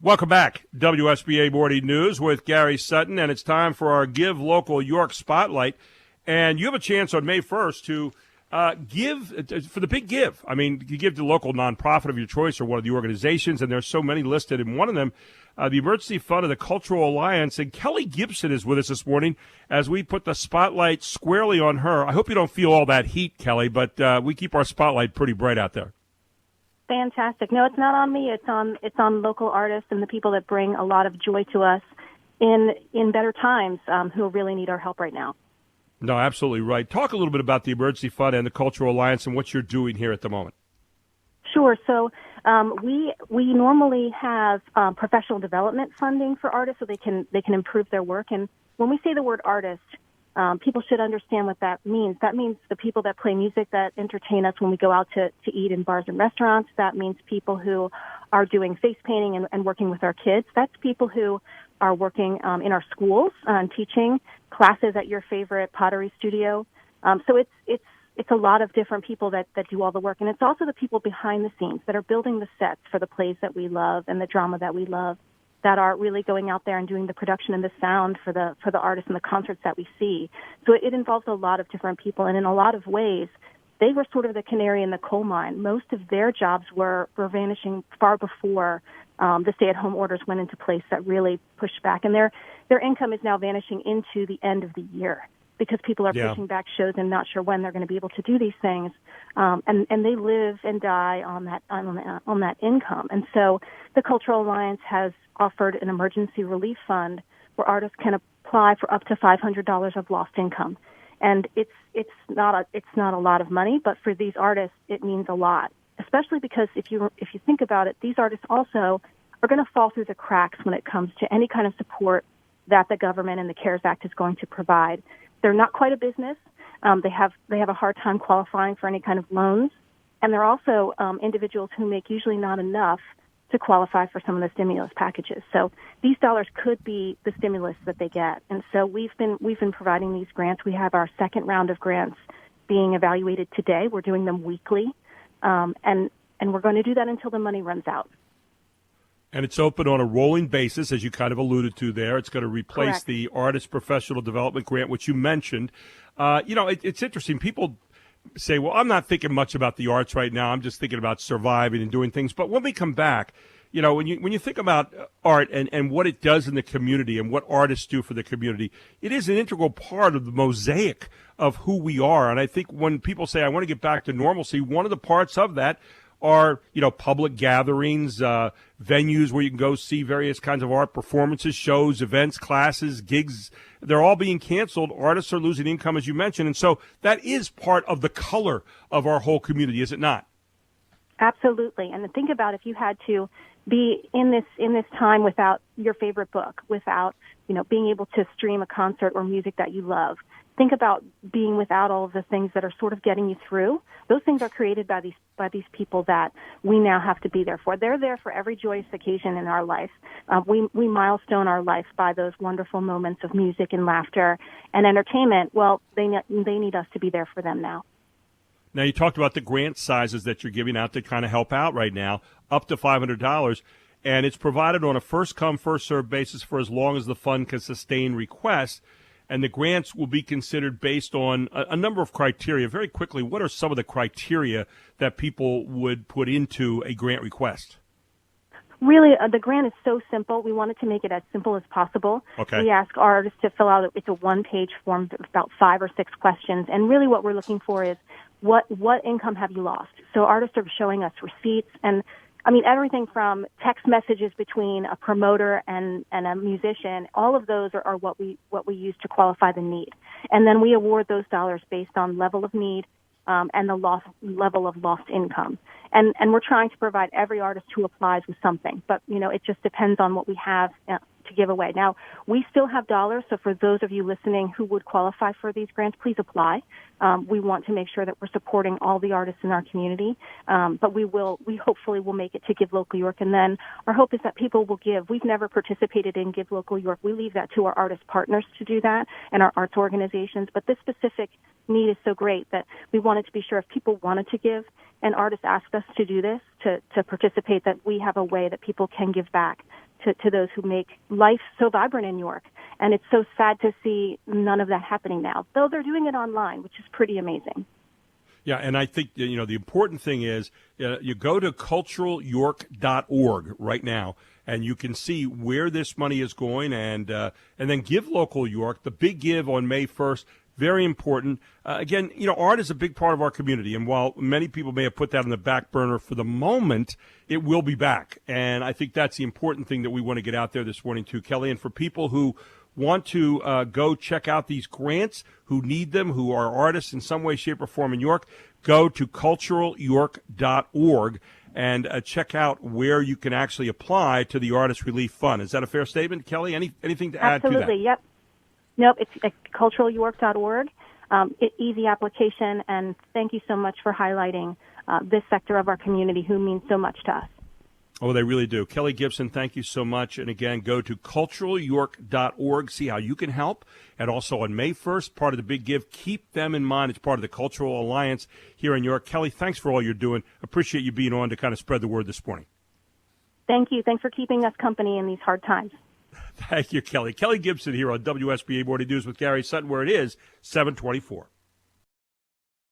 Welcome back. WSBA Morning News with Gary Sutton, and it's time for our Give Local York Spotlight. And you have a chance on May 1st to give for the big give. I mean, you give to the local nonprofit of your choice or one of the organizations, and there's so many listed. And one of them, the Emergency Fund of the Cultural Alliance. And Kelly Gibson is with us this morning as we put the spotlight squarely on her. I hope you don't feel all that heat, Kelly, but we keep our spotlight pretty bright out there. Fantastic. No, it's not on me. It's on local artists and the people that bring a lot of joy to us in better times who really need our help right now. No, absolutely right. Talk a little bit about the Emergency Fund and the Cultural Alliance and what you're doing here at the moment. Sure. So we normally have professional development funding for artists so they can improve their work. And when we say the word artist, people should understand what that means. That means the people that play music, that entertain us when we go out to eat in bars and restaurants. That means people who are doing face painting and working with our kids. That's people who are working in our schools and teaching classes at your favorite pottery studio. So it's a lot of different people that do all the work. And it's also the people behind the scenes that are building the sets for the plays that we love and the drama that we love, that are really going out there and doing the production and the sound for the artists and the concerts that we see. So it involves a lot of different people, and in a lot of ways, they were sort of the canary in the coal mine. Most of their jobs were vanishing far before the stay-at-home orders went into place that really pushed back, and their income is now vanishing into the end of the year because people are pushing back shows and not sure when they're going to be able to do these things, and they live and die on that income. And so the Cultural Alliance has offered an emergency relief fund where artists can apply for up to $500 of lost income. And it's not a lot of money, but for these artists it means a lot. Especially because if you think about it, these artists also are going to fall through the cracks when it comes to any kind of support that the government and the CARES Act is going to provide. They're not quite a business. They have a hard time qualifying for any kind of loans, and they're also individuals who make usually not enough to qualify for some of the stimulus packages. So these dollars could be the stimulus that they get. And so we've been providing these grants. We have our second round of grants being evaluated today. We're doing them weekly, and we're going to do that until the money runs out. And it's open on a rolling basis, as you kind of alluded to there. It's going to replace Correct. the Artist Professional Development Grant, which you mentioned. It's interesting. People say, well, I'm not thinking much about the arts right now. I'm just thinking about surviving and doing things. But when we come back, when you think about art and what it does in the community and what artists do for the community, it is an integral part of the mosaic of who we are. And I think when people say, I want to get back to normalcy, one of the parts of that are, public gatherings, venues where you can go see various kinds of art performances, shows, events, classes, gigs. They're all being canceled. Artists are losing income, as you mentioned. And so that is part of the color of our whole community, is it not? Absolutely. And think about if you had to be in this time without your favorite book, without, being able to stream a concert or music that you love. Think about being without all of the things that are sort of getting you through. Those things are created by these people that we now have to be there for. They're there for every joyous occasion in our life. We milestone our life by those wonderful moments of music and laughter and entertainment. Well, they need us to be there for them now. Now, you talked about the grant sizes that you're giving out to kind of help out right now, up to $500, and it's provided on a first-come, first-served basis for as long as the fund can sustain requests. And the grants will be considered based on a number of criteria. Very quickly, what are some of the criteria that people would put into a grant request? Really, the grant is so simple. We wanted to make it as simple as possible. Okay. We ask artists to fill out, it's a one-page form of about 5 or 6 questions. And really what we're looking for is what income have you lost? So artists are showing us receipts and everything from text messages between a promoter and a musician, all of those are what we use to qualify the need. And then we award those dollars based on level of need and the level of lost income. And we're trying to provide every artist who applies with something. But, it just depends on what we have to give away. Now, we still have dollars, so for those of you listening who would qualify for these grants, please apply. We want to make sure that we're supporting all the artists in our community, but we hopefully will make it to Give Local York, and then our hope is that people will give. We've never participated in Give Local York. We leave that to our artist partners to do that and our arts organizations, but this specific need is so great that we wanted to be sure if people wanted to give and artists asked us to do this, to participate, that we have a way that people can give back to those who make life so vibrant in York. And it's so sad to see none of that happening now, though they're doing it online, which is pretty amazing. Yeah, and I think, the important thing is you go to culturalyork.org right now, and you can see where this money is going, and then Give Local York, the big give on May 1st, very important. Again, art is a big part of our community, and while many people may have put that on the back burner for the moment, it will be back. And I think that's the important thing that we want to get out there this morning too, Kelly. And for people who want to go check out these grants, who need them, who are artists in some way, shape, or form in York, go to culturalyork.org and check out where you can actually apply to the Artist Relief Fund. Is that a fair statement, Kelly? Anything to add to that? Absolutely, yep. Nope, it's at culturalyork.org. Easy application, and thank you so much for highlighting this sector of our community who means so much to us. Oh, they really do. Kelly Gibson, thank you so much. And again, go to culturalyork.org, see how you can help. And also on May 1st, part of the big give, keep them in mind. It's part of the Cultural Alliance here in York. Kelly, thanks for all you're doing. Appreciate you being on to kind of spread the word this morning. Thank you. Thanks for keeping us company in these hard times. Thank you, Kelly. Kelly Gibson here on WSBA Morning News with Gary Sutton, where it is 7:24.